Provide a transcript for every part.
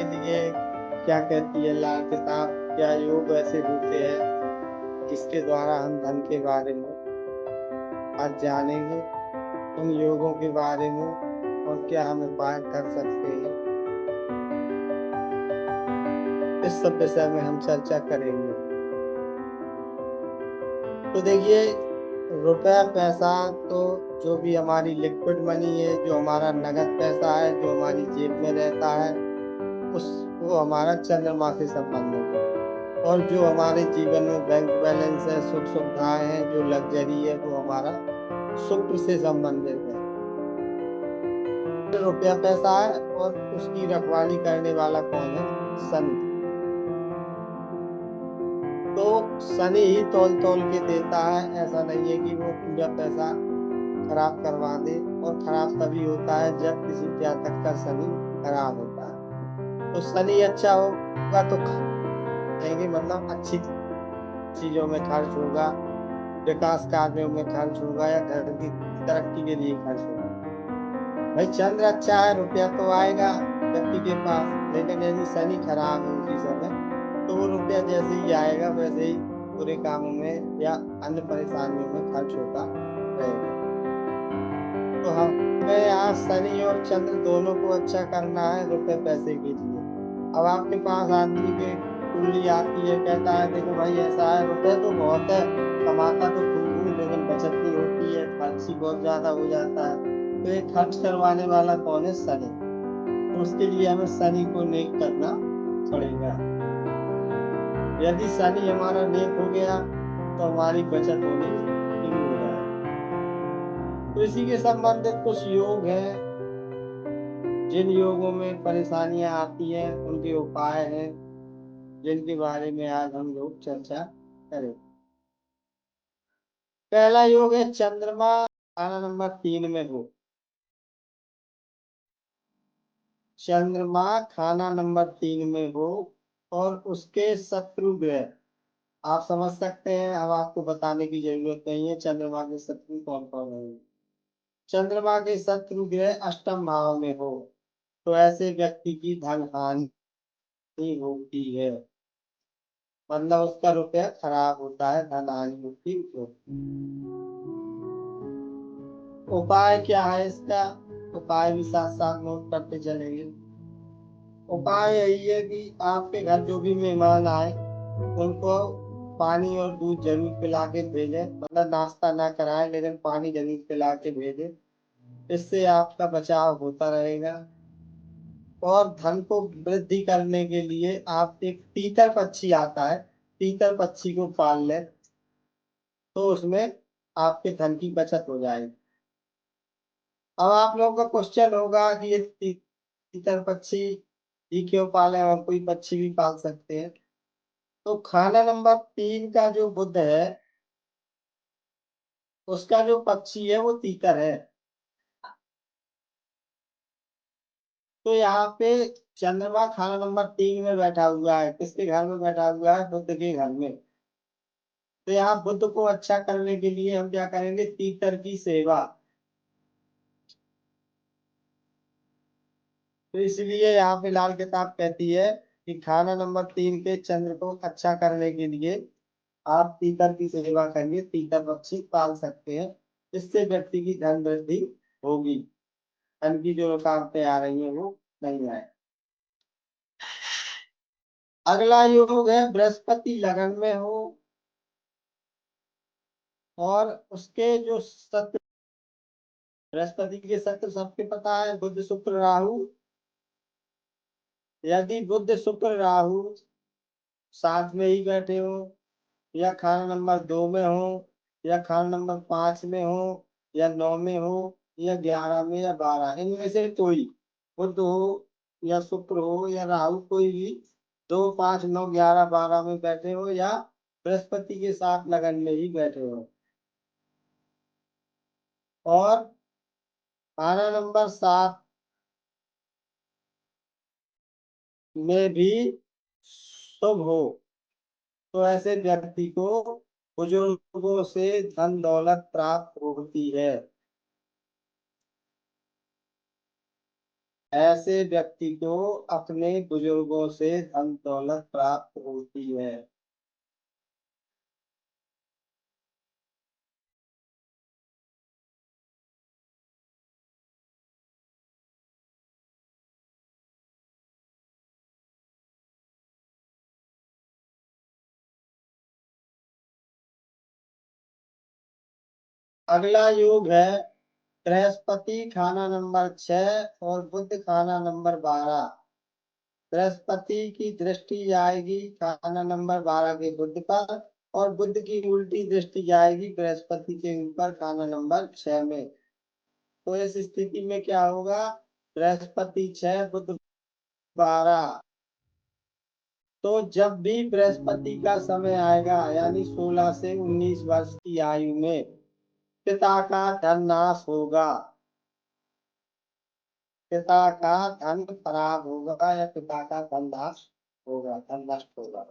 लिए क्या कहती है लाल किताब, क्या योग ऐसे होते हैं जिसके द्वारा हम धन के बारे में आज जानेंगे, उन योगों के बारे में और क्या हम उपाय कर सकते हैं, इस सब विषय में हम चर्चा करेंगे। तो देखिए, रुपया पैसा तो जो भी हमारी लिक्विड मनी है, जो हमारा नगद पैसा है, जो हमारी जेब में रहता है, उस वो हमारा चंद्रमा से संबंधित है। और जो हमारे जीवन में बैंक बैलेंस है, सुख सुविधाएं हैं, जो लग्जरी है, वो हमारा शुक्र से संबंधित है। रुपया पैसा है और उसकी रखवाली करने वाला कौन है? शनि। तो शनि ही तौल तौल के देता है, ऐसा नहीं है कि वो पूरा पैसा खराब करवा दे। और खराब तभी होता है जब किसी जातक का शनि खराब होता है। तो शनि अच्छा होगा तो कहेंगे मतलब अच्छी चीजों में खर्च होगा, विकास कार्यों में खर्च होगा, या घर की तरक्की के लिए खर्च होगा। भाई चंद्र अच्छा है, रुपया तो आएगा व्यक्ति के पास, लेकिन यदि शनि खराब है उसी समय, तो वो रुपया जैसे ही आएगा वैसे ही बुरे कामों में या अन्य परेशानियों में खर्च होता रहेगा। तो हमें यहाँ शनि और चंद्र दोनों को अच्छा करना है रुपए पैसे के लिए। अब आपके पास आदमी की कुंडली आती है, कहता है देखो भाई ऐसा है, रुपए तो बहुत है, कमाता तो खूब हूँ, लेकिन बचत नहीं होती है, खर्च ही बहुत ज्यादा हो जाता है। तो ये खर्च करवाने वाला कौन है? शनि। तो उसके लिए हमें शनि को नेक करना पड़ेगा। यदि शनि हमारा नेक हो गया तो हमारी बचत होनी शुरू हो जाएगी। तो इसी के संबंधित कुछ योग हैं, जिन योगों में परेशानियां आती हैं उनके उपाय हैं, जिनके बारे में आज हम लोग चर्चा करें। पहला योग है चंद्रमा खाना नंबर 3 में हो। चंद्रमा खाना नंबर 3 में हो और उसके शत्रु ग्रह, आप समझ सकते हैं, अब आपको बताने की जरूरत नहीं है चंद्रमा के शत्रु कौन कौन है। चंद्रमा के शत्रु ग्रह अष्टम भाव में हो तो ऐसे व्यक्ति की धन हानि होती है, मतलब उसका रुपया खराब होता है, धन हानि होती है। उपाय क्या है इसका? उपाय भी साथ साथ नोट करते चलेंगे। उपाय यही है कि आपके घर जो भी मेहमान आए उनको पानी और दूध जरूर पिला के भेजें, मतलब नाश्ता ना कराएं लेकिन पानी जरूर पिला के भेजें, इससे आपका बचाव होता रहेगा। और धन को वृद्धि करने के लिए आप एक तीतर पक्षी आता है, तीतर पक्षी को पाल लें, तो उसमें आपके धन की बचत हो जाएगी। अब आप लोगों का क्वेश्चन होगा कि ये तीतर पक्षी ही क्यों पाले, और कोई पक्षी भी पाल सकते हैं। तो खाना नंबर 3 का जो बुध है, उसका जो पक्षी है वो तीतर है। तो यहाँ पे चंद्रमा खाना नंबर 3 में बैठा हुआ है, किसके घर में बैठा हुआ है? बुध के घर में। तो यहाँ बुध को अच्छा करने के लिए हम क्या करेंगे? तीतर की सेवा। तो इसलिए यहाँ पे लाल किताब कहती है कि खाना नंबर 3 के चंद्र को अच्छा करने के लिए आप तीतर की सेवा करिए, तीतर पक्षी पाल सकते हैं, इससे व्यक्ति की धन वृद्धि होगी, धन की जो रुकावटें आ रही हैं वो नहीं आए। अगला योग है बृहस्पति लगन में हो और उसके जो शत्रु, बृहस्पति के शत्रु सबके पता है, बुध शुक्र राहु। यदि बुध शुक्र राहु साथ में ही बैठे हो, या खाना नंबर 2 में हो, या खाना नंबर 5 में हो, या 9 में हो, या 11 में, या 12, इनमें से कोई, बुध हो या शुक्र हो या राहु, कोई भी 2, 5, 9, 11, 12 में बैठे हो, या बृहस्पति के साथ लगन में ही बैठे हो, और खाना नंबर 7 में भी शुभ हो, तो ऐसे व्यक्ति को बुजुर्गों से धन दौलत प्राप्त होती है। ऐसे व्यक्ति को अपने बुजुर्गों से धन दौलत प्राप्त होती है। अगला योग है बृहस्पति खाना नंबर 6 और बुध खाना नंबर 12। बृहस्पति की दृष्टि जाएगी खाना नंबर 12 के बुध पर, और बुध की उल्टी दृष्टि जाएगी बृहस्पति के ऊपर खाना नंबर 6 में। तो इस स्थिति में क्या होगा, बृहस्पति 6 बुध 12। तो जब भी बृहस्पति का समय आएगा, यानी 16 से 19 वर्ष की आयु में, पिता का धन नाश होगा, पिता का धन खराब होगा, या पिता का धन नाश होगा, धन नष्ट होगा।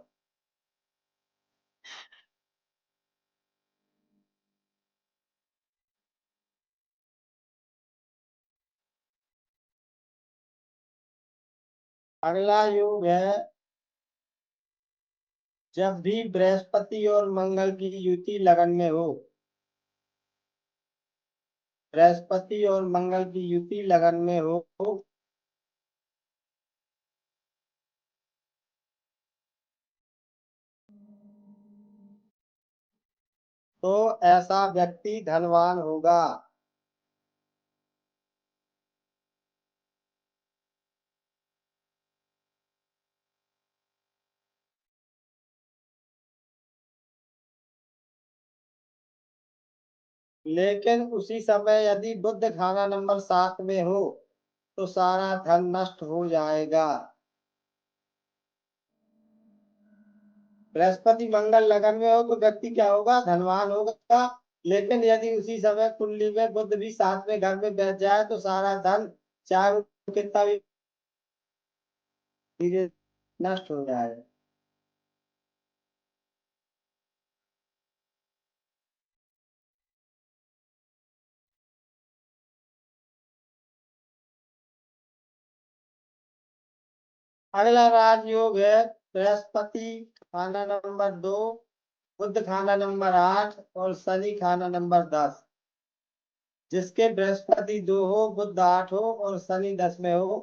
अगला योग है जब भी बृहस्पति और मंगल की युति लगन में हो, बृहस्पति और मंगल की युति लगन में हो, तो ऐसा व्यक्ति धनवान होगा। लेकिन उसी समय यदि बुध खाना नंबर 7 में हो, तो सारा धन नष्ट हो जाएगा। बृहस्पति मंगल लगन में हो तो व्यक्ति क्या होगा, धनवान होगा। लेकिन यदि उसी समय कुंडली में बुध भी 7वें घर में बैठ जाए, तो सारा धन चाहे वो कितना भी धीरे नष्ट हो जाए। अगला राजयोग है बृहस्पति खाना नंबर 2, बुध खाना नंबर 8 और शनि खाना नंबर 10। जिसके बृहस्पति 2 हो, बुध 8 हो और शनि 10 में हो,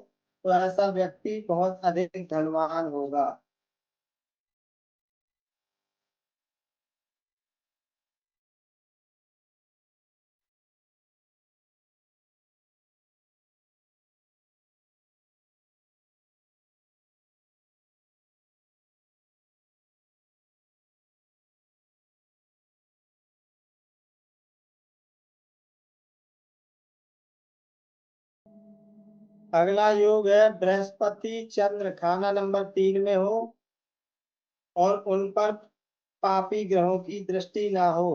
तो ऐसा व्यक्ति बहुत अधिक धनवान होगा। अगला योग है बृहस्पति चंद्र खाना नंबर 3 में हो और उन पर पापी ग्रहों की दृष्टि ना हो,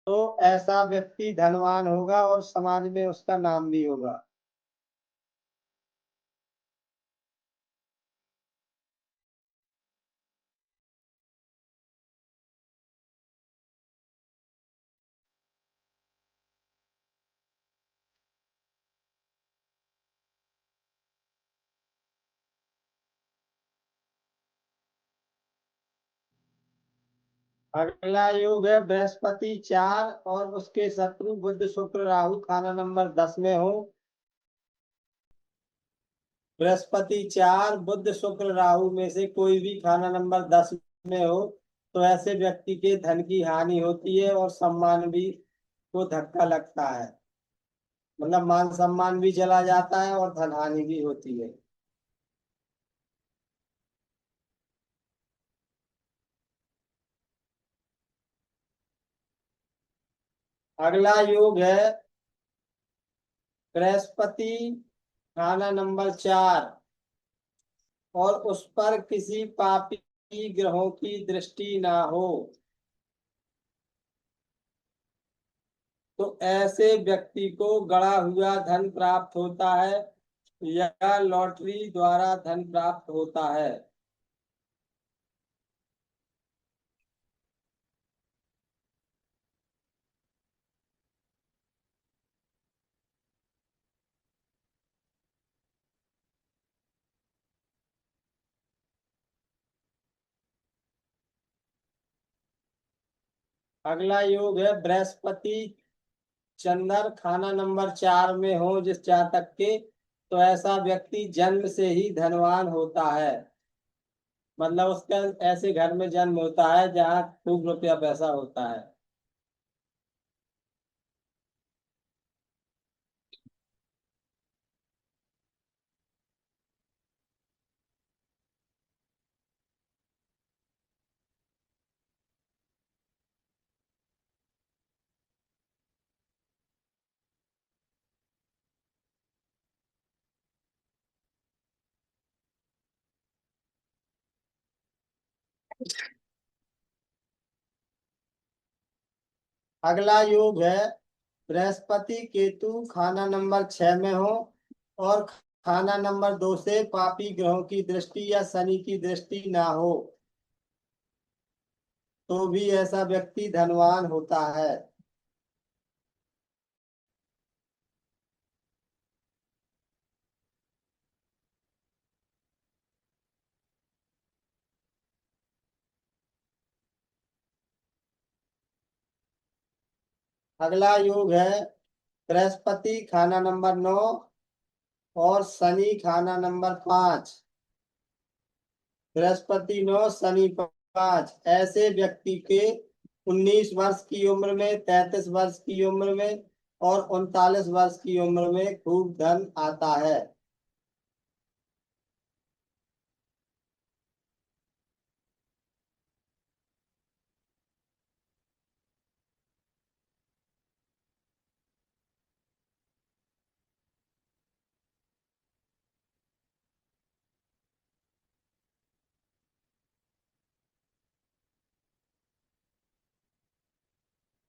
तो ऐसा व्यक्ति धनवान होगा और समाज में उसका नाम भी होगा। अगला योग है बृहस्पति 4 और उसके शत्रु बुध शुक्र राहु खाना नंबर 10 में हो। बृहस्पति 4 बुध शुक्र राहु में से कोई भी खाना नंबर 10 में हो, तो ऐसे व्यक्ति के धन की हानि होती है और सम्मान भी को धक्का लगता है। मतलब मान सम्मान भी चला जाता है और धन हानि भी होती है। अगला योग है बृहस्पति खाना नंबर 4 और उस पर किसी पापी ग्रहों की दृष्टि ना हो, तो ऐसे व्यक्ति को गड़ा हुआ धन प्राप्त होता है या लॉटरी द्वारा धन प्राप्त होता है। अगला योग है बृहस्पति चंद्र खाना नंबर 4 में हो जिस जातक के, तो ऐसा व्यक्ति जन्म से ही धनवान होता है। मतलब उसका ऐसे घर में जन्म होता है जहाँ खूब रुपया पैसा होता है। अगला योग है बृहस्पति केतु खाना नंबर 6 में हो और खाना नंबर 2 से पापी ग्रहों की दृष्टि या शनि की दृष्टि ना हो, तो भी ऐसा व्यक्ति धनवान होता है। अगला योग है बृहस्पति खाना नंबर 9 और शनि खाना नंबर 5। बृहस्पति 9 शनि 5, ऐसे व्यक्ति के 19 वर्ष की उम्र में, 33 वर्ष की उम्र में और 39 वर्ष की उम्र में खूब धन आता है।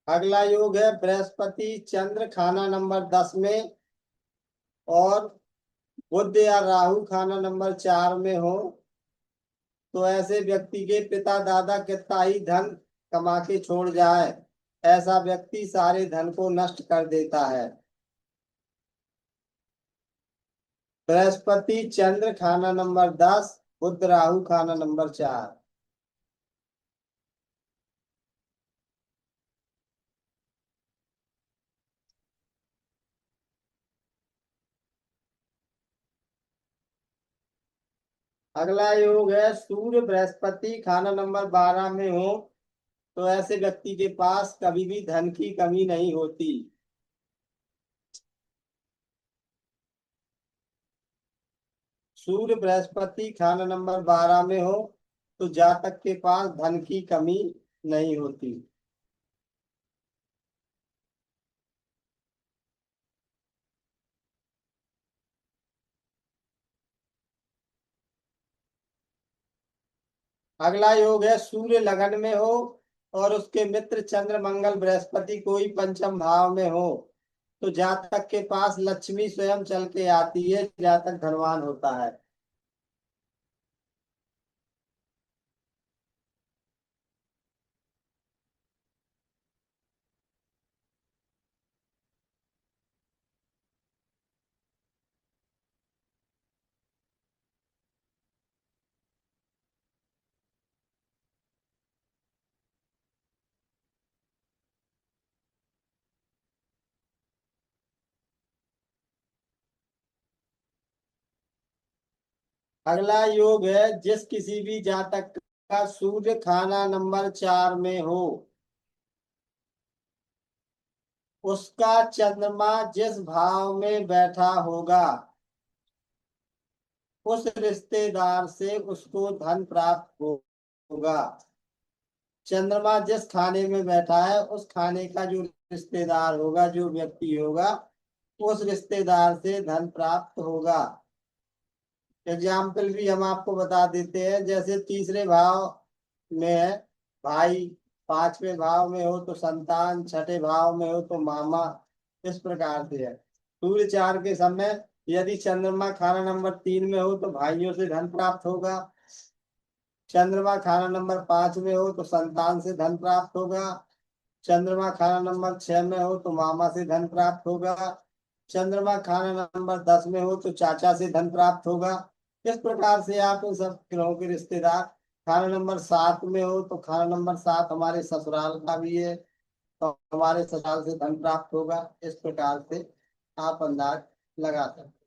अगला योग है बृहस्पति चंद्र खाना नंबर 10 में और बुध या राहु खाना नंबर 4 में हो, तो ऐसे व्यक्ति के पिता दादा कितना ही धन कमा के छोड़ जाए, ऐसा व्यक्ति सारे धन को नष्ट कर देता है। बृहस्पति चंद्र खाना नंबर 10, बुध राहु खाना नंबर 4। अगला योग है सूर्य बृहस्पति खाना नंबर 12 में हो, तो ऐसे व्यक्ति के पास कभी भी धन की कमी नहीं होती। सूर्य बृहस्पति खाना नंबर 12 में हो तो जातक के पास धन की कमी नहीं होती। अगला योग है सूर्य लगन में हो और उसके मित्र चंद्र मंगल बृहस्पति कोई पंचम भाव में हो, तो जातक के पास लक्ष्मी स्वयं चल के आती है, जातक धनवान होता है। अगला योग है जिस किसी भी जातक का सूर्य खाना नंबर 4 में हो, उसका चंद्रमा जिस भाव में बैठा होगा, उस रिश्तेदार से उसको धन प्राप्त होगा। चंद्रमा जिस खाने में बैठा है उस खाने का जो रिश्तेदार होगा, जो व्यक्ति होगा, उस रिश्तेदार से धन प्राप्त होगा। एग्जाम्पल भी हम आपको बता देते हैं, जैसे तीसरे भाव में है भाई, 5वें भाव में हो तो संतान, 6ठे भाव में हो तो मामा, इस प्रकार से है। सूर्य 4 के समय यदि चंद्रमा खाना नंबर 3 में हो तो भाइयों से धन प्राप्त होगा। चंद्रमा खाना नंबर 5 में हो तो संतान से धन प्राप्त होगा। चंद्रमा खाना नंबर 6 में हो तो मामा से धन प्राप्त होगा। चंद्रमा खाना नंबर 10 में हो तो चाचा से धन प्राप्त होगा। इस प्रकार से आप इन सब ग्रहों के रिश्तेदार खाना नंबर 7 में हो तो खाना नंबर 7 हमारे ससुराल का भी है, तो हमारे ससुराल से धन प्राप्त होगा। इस प्रकार से आप अंदाज लगा सकते हैं।